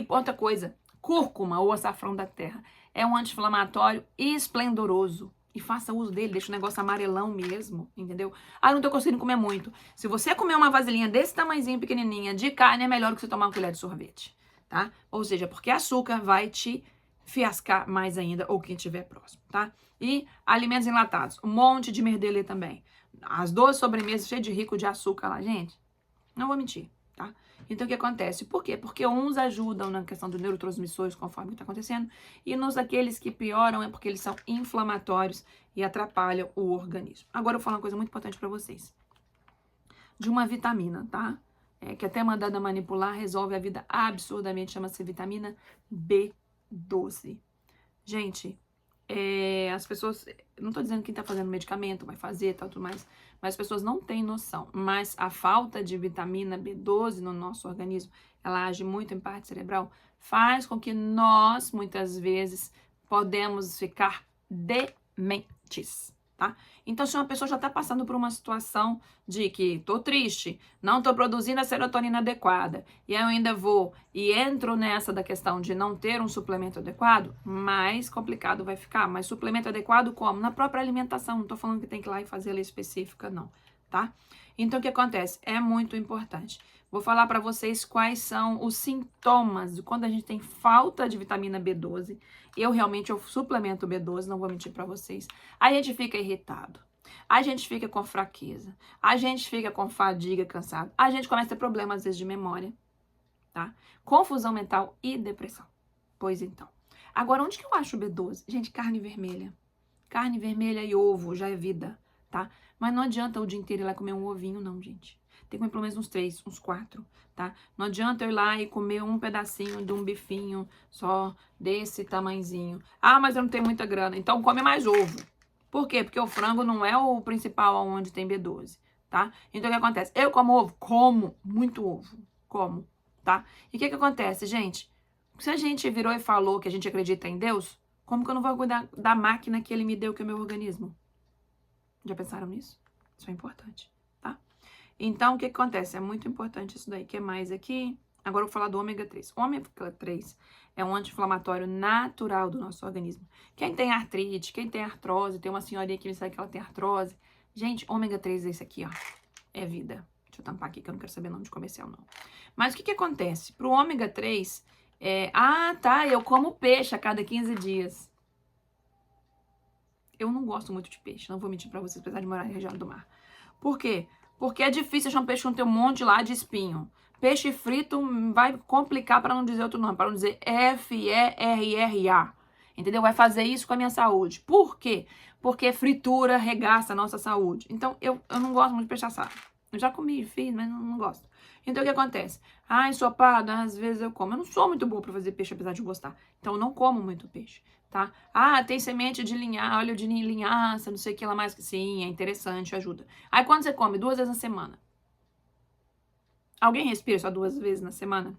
S1: outra coisa, cúrcuma ou açafrão da terra. É um anti-inflamatório esplendoroso. E faça uso dele, deixa o negócio amarelão mesmo, entendeu? Não tô conseguindo comer muito. Se você comer uma vasilhinha desse tamanhozinho, pequenininha, de carne, é melhor do que você tomar uma colher de sorvete, tá? Ou seja, porque açúcar vai te fiascar mais ainda, ou quem estiver próximo, tá? E alimentos enlatados, um monte de merdelê também. As 2 sobremesas cheias de rico de açúcar lá, gente, não vou mentir, tá? Então, o que acontece? Por quê? Porque uns ajudam na questão dos neurotransmissores, conforme está acontecendo, e nos aqueles que pioram é porque eles são inflamatórios e atrapalham o organismo. Agora, eu vou falar uma coisa muito importante para vocês. De uma vitamina, tá? Que até mandada manipular resolve a vida absurdamente, chama-se vitamina B12. Gente, as pessoas, não tô dizendo que quem tá fazendo medicamento vai fazer, tal, tudo mais, mas as pessoas não têm noção. Mas a falta de vitamina B12 no nosso organismo, ela age muito em parte cerebral, faz com que nós, muitas vezes, podemos ficar dementes, tá? Então, se uma pessoa já tá passando por uma situação de que tô triste, não tô produzindo a serotonina adequada, e eu ainda vou e entro nessa da questão de não ter um suplemento adequado, mais complicado vai ficar. Mas suplemento adequado como? Na própria alimentação, não tô falando que tem que ir lá e fazer ela específica, não, tá? Então, o que acontece? É muito importante. Vou falar para vocês quais são os sintomas de quando a gente tem falta de vitamina B12. Eu suplemento B12, não vou mentir para vocês. A gente fica irritado, a gente fica com fraqueza, a gente fica com fadiga, cansado, a gente começa a ter problemas, às vezes, de memória, tá? Confusão mental e depressão. Pois então. Agora, onde que eu acho o B12? Gente, carne vermelha. Carne vermelha e ovo já é vida, tá? Mas não adianta o dia inteiro ir lá comer um ovinho, não, gente. Tem que comer pelo menos uns 3, uns 4, tá? Não adianta eu ir lá e comer um pedacinho de um bifinho só desse tamanzinho. Mas eu não tenho muita grana. Então come mais ovo. Por quê? Porque o frango não é o principal onde tem B12, tá? Então o que acontece? Eu como ovo? Como muito ovo. Como, tá? E o que acontece, gente? Se a gente virou e falou que a gente acredita em Deus, como que eu não vou cuidar da máquina que ele me deu, que é o meu organismo? Já pensaram nisso? Isso é importante, tá? Então, o que acontece? É muito importante isso daí. O que mais aqui? Agora eu vou falar do ômega 3. O ômega 3 é um anti-inflamatório natural do nosso organismo. Quem tem artrite, quem tem artrose, tem uma senhorinha que me sabe que ela tem artrose. Gente, ômega 3 é esse aqui, ó. É vida. Deixa eu tampar aqui que eu não quero saber nome de comercial, não. Mas o que acontece? Pro ômega 3, eu como peixe a cada 15 dias. Eu não gosto muito de peixe, não vou mentir pra vocês, apesar de morar na região do mar. Por quê? Porque é difícil achar um peixe que não tem um monte lá de espinho. Peixe frito vai complicar, para não dizer outro nome, para não dizer FERRA. Entendeu? Vai fazer isso com a minha saúde. Por quê? Porque fritura regaça a nossa saúde. Então, eu não gosto muito de peixe assado. Eu já comi, fiz, mas não gosto. Então, o que acontece? Ensopado, às vezes eu como. Eu não sou muito boa para fazer peixe, apesar de gostar. Então, eu não como muito peixe, tá? Tem semente de óleo de linhaça, não sei o que lá mais. Sim, é interessante, ajuda. Aí, quando você come 2 vezes na semana, alguém respira só 2 vezes na semana?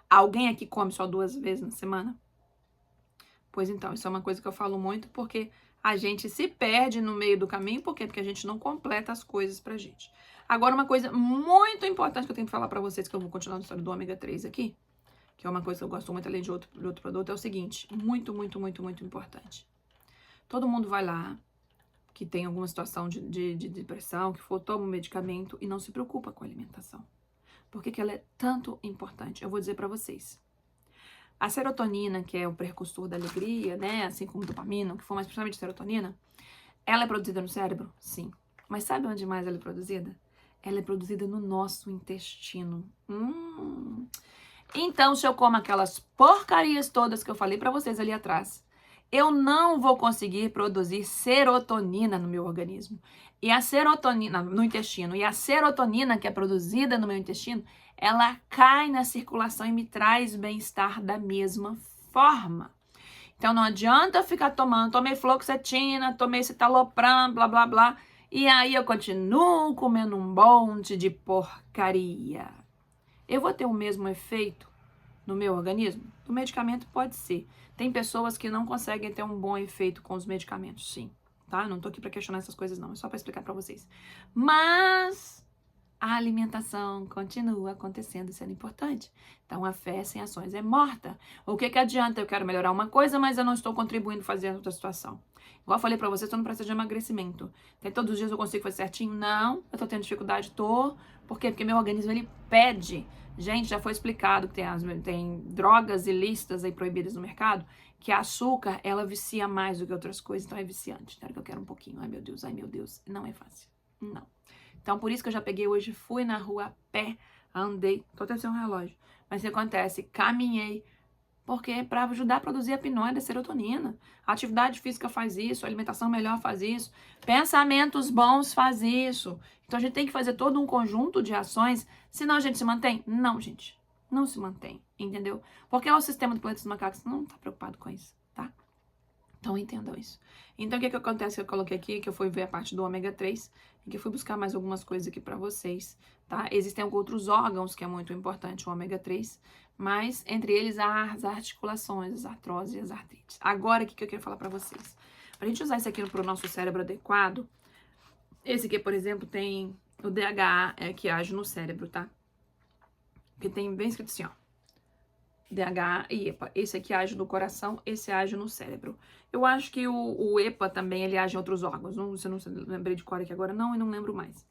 S1: Alguém aqui come só 2 vezes na semana? Pois então, isso é uma coisa que eu falo muito, porque a gente se perde no meio do caminho. Por quê? Porque a gente não completa as coisas pra gente. Agora, uma coisa muito importante que eu tenho que falar pra vocês, que eu vou continuar na história do ômega 3 aqui, que é uma coisa que eu gosto muito, além de outro produto, é o seguinte, muito, muito, muito, muito importante. Todo mundo vai lá, que tem alguma situação de depressão, que for, toma um medicamento e não se preocupa com a alimentação. Por que ela é tanto importante? Eu vou dizer pra vocês. A serotonina, que é o precursor da alegria, né, assim como dopamina, o que for, mas principalmente serotonina, ela é produzida no cérebro? Sim. Mas sabe onde mais ela é produzida? Ela é produzida no nosso intestino. Então, se eu como aquelas porcarias todas que eu falei pra vocês ali atrás, eu não vou conseguir produzir serotonina no meu organismo. E a serotonina no intestino, e a serotonina que é produzida no meu intestino, ela cai na circulação e me traz bem-estar da mesma forma. Então não adianta eu ficar tomei fluoxetina, tomei citalopram, blá blá blá, E aí eu continuo comendo um monte de porcaria. Eu vou ter o mesmo efeito no meu organismo? O medicamento pode ser. Tem pessoas que não conseguem ter um bom efeito com os medicamentos, sim. Tá? Não tô aqui pra questionar essas coisas, não. É só pra explicar pra vocês. Mas a alimentação continua acontecendo e sendo importante. Então, a fé sem ações é morta. O que que adianta? Eu quero melhorar uma coisa, mas eu não estou contribuindo fazer outra situação. Igual eu falei pra vocês, tô no processo de emagrecimento. Tem todos os dias eu consigo fazer certinho? Não. Eu tô tendo dificuldade? Tô. Por quê? Porque meu organismo, ele pede. Gente, já foi explicado que tem drogas ilícitas aí proibidas no mercado, que a açúcar, ela vicia mais do que outras coisas, então é viciante. Espero que eu quero um pouquinho. Ai, meu Deus, ai, meu Deus. Não é fácil. Não. Então, por isso que eu já peguei hoje, fui na rua a pé, andei, tô até sem um relógio. Mas o que acontece? Caminhei, porque para ajudar a produzir a pinóide, a serotonina. A atividade física faz isso, a alimentação melhor faz isso, pensamentos bons faz isso. Então, a gente tem que fazer todo um conjunto de ações, senão a gente se mantém? Não, gente, não se mantém, entendeu? Porque o sistema do planeta dos macacos não tá preocupado com isso, tá? Então, entendam isso. Então, o que que acontece que eu coloquei aqui, que eu fui ver a parte do ômega 3, e que eu fui buscar mais algumas coisas aqui pra vocês, tá? Existem outros órgãos que é muito importante, o ômega 3, mas entre eles as articulações, as artroses e as artrites. Agora, o que que eu quero falar pra vocês? Pra gente usar isso aqui pro nosso cérebro adequado, esse aqui, por exemplo, tem o DHA, que age no cérebro, tá? Que tem bem escrito assim, ó. DHA e EPA. Esse aqui age no coração, esse age no cérebro. Eu acho que o EPA também, ele age em outros órgãos. Não lembrei de cor aqui agora não e não lembro mais.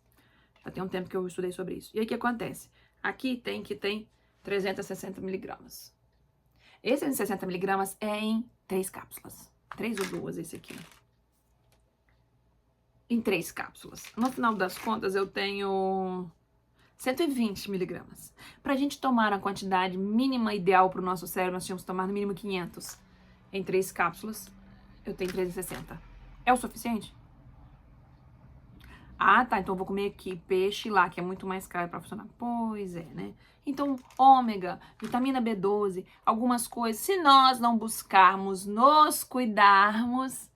S1: Já tem um tempo que eu estudei sobre isso. E aí o que acontece? Aqui tem 360 miligramas. Esse 360 miligramas é em 3 cápsulas. 3 ou 2 esse aqui. Em 3 cápsulas. No final das contas eu tenho 120 miligramas. Para a gente tomar a quantidade mínima ideal para o nosso cérebro, nós tínhamos que tomar no mínimo 500. Em 3 cápsulas, eu tenho 360. É o suficiente? Ah, tá, então eu vou comer aqui peixe lá, que é muito mais caro para funcionar. Pois é, né? Então, ômega, vitamina B12, algumas coisas, se nós não buscarmos nos cuidarmos,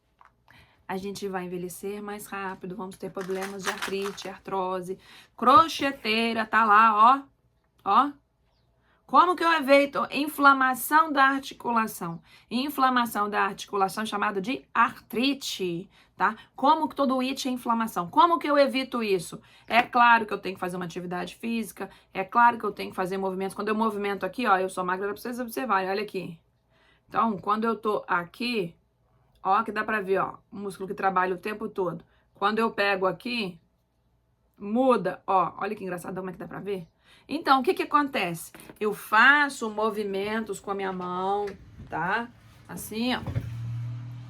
S1: a gente vai envelhecer mais rápido, vamos ter problemas de artrite, artrose, crocheteira, tá lá, ó. Como que eu evito inflamação da articulação? Inflamação da articulação é chamada de artrite, tá? Como que todo it é inflamação? Como que eu evito isso? É claro que eu tenho que fazer uma atividade física, é claro que eu tenho que fazer movimentos. Quando eu movimento aqui, ó, eu sou magra pra vocês observarem, olha aqui. Então, quando eu tô aqui, ó, que dá pra ver, ó, o músculo que trabalha o tempo todo. Quando eu pego aqui, muda, ó, olha que engraçado, como é que dá pra ver? Então, o que que acontece? Eu faço movimentos com a minha mão, tá? Assim, ó.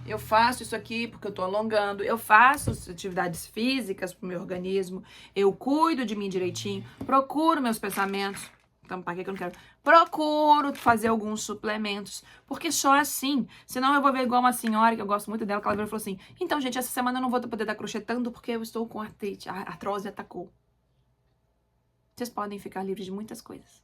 S1: Eu faço isso aqui porque eu tô alongando. Eu faço atividades físicas pro meu organismo. Eu cuido de mim direitinho. Procuro meus pensamentos. Então, pra que eu não quero? Procuro fazer alguns suplementos. Porque só assim. Senão eu vou ver igual uma senhora, que eu gosto muito dela, que ela virou e falou assim: então, gente, essa semana eu não vou poder estar crochetando porque eu estou com artrite. A artrose atacou. Vocês podem ficar livres de muitas coisas.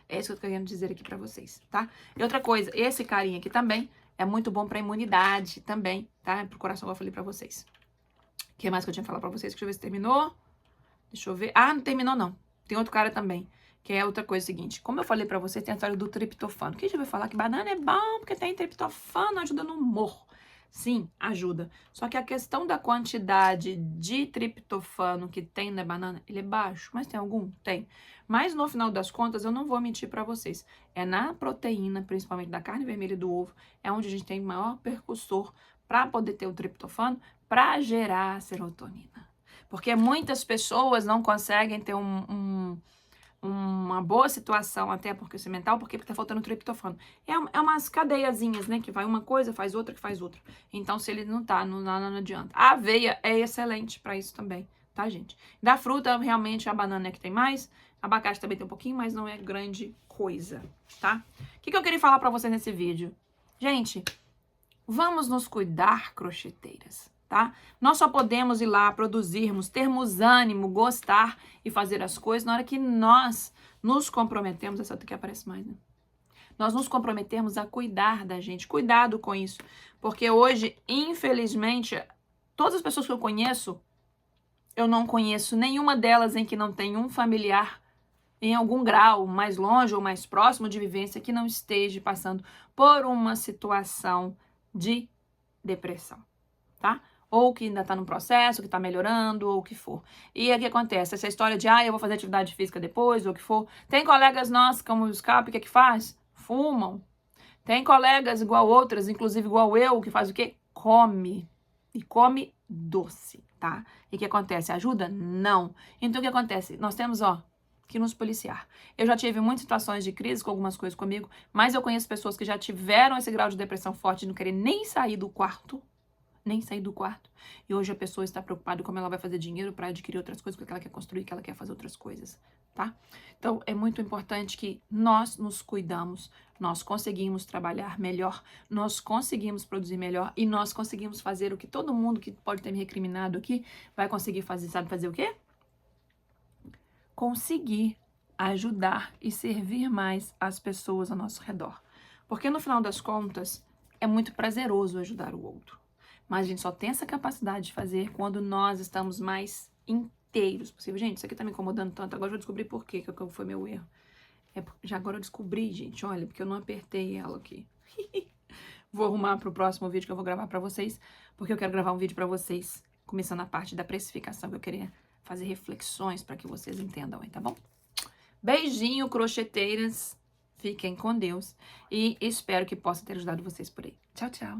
S1: É isso que eu tô querendo dizer aqui pra vocês, tá? E outra coisa, esse carinha aqui também é muito bom pra imunidade também, tá? Pro coração, eu falei pra vocês. O que mais que eu tinha que falar pra vocês? Deixa eu ver se terminou. Deixa eu ver. Ah, não terminou não. Tem outro cara também, que é outra coisa seguinte. Como eu falei pra vocês, tem a história do triptofano. Quem já ouviu falar que banana é bom porque tem triptofano, ajuda no humor. Sim, ajuda. Só que a questão da quantidade de triptofano que tem na banana, ele é baixo. Mas tem algum? Tem. Mas no final das contas, eu não vou mentir pra vocês. É na proteína, principalmente da carne vermelha e do ovo, é onde a gente tem maior percussor para poder ter o triptofano, para gerar a serotonina. Porque muitas pessoas não conseguem ter uma boa situação, até porque isso é mental, porque tá faltando triptofano. É umas cadeiazinhas, né? Que vai uma coisa, faz outra, que faz outra. Então, se ele não tá, não adianta. A aveia é excelente pra isso também, tá, gente? Da fruta, realmente, a banana é que tem mais. Abacate também tem um pouquinho, mas não é grande coisa, tá? O que eu queria falar pra vocês nesse vídeo? Gente, vamos nos cuidar, crocheteiras, tá? Nós só podemos ir lá, produzirmos, termos ânimo, gostar e fazer as coisas na hora que nós nos comprometemos. Essa aqui aparece mais, né? Nós nos comprometemos a cuidar da gente. Cuidado com isso. Porque hoje, infelizmente, todas as pessoas que eu conheço Eu não conheço nenhuma delas em que não tem um familiar em algum grau, mais longe ou mais próximo de vivência, que não esteja passando por uma situação de depressão, tá? Ou que ainda tá no processo, que tá melhorando, ou o que for. E aí o que acontece? Essa história de, eu vou fazer atividade física depois, ou o que for. Tem colegas nossos, como o Escape, o que faz? Fumam. Tem colegas igual outras, inclusive igual eu, que faz o quê? Come. E come doce, tá? E o que acontece? Ajuda? Não. Então o que acontece? Nós temos, que nos policiar. Eu já tive muitas situações de crise com algumas coisas comigo, mas eu conheço pessoas que já tiveram esse grau de depressão forte de não querer nem sair do quarto, e hoje a pessoa está preocupada como ela vai fazer dinheiro para adquirir outras coisas, porque ela quer construir, que ela quer fazer outras coisas, tá? Então, é muito importante que nós nos cuidamos, nós conseguimos trabalhar melhor, nós conseguimos produzir melhor e nós conseguimos fazer o que todo mundo que pode ter me recriminado aqui vai conseguir fazer. Sabe fazer o quê? Conseguir ajudar e servir mais as pessoas ao nosso redor. Porque no final das contas, é muito prazeroso ajudar o outro. Mas a gente só tem essa capacidade de fazer quando nós estamos mais inteiros possível. Gente, isso aqui tá me incomodando tanto. Agora eu vou descobrir por quê, que foi meu erro. Já agora eu descobri, gente, olha, porque eu não apertei ela aqui. Vou arrumar pro próximo vídeo que eu vou gravar pra vocês, porque eu quero gravar um vídeo pra vocês, começando a parte da precificação, que eu queria fazer reflexões pra que vocês entendam aí, tá bom? Beijinho, crocheteiras. Fiquem com Deus e espero que possa ter ajudado vocês por aí. Tchau, tchau.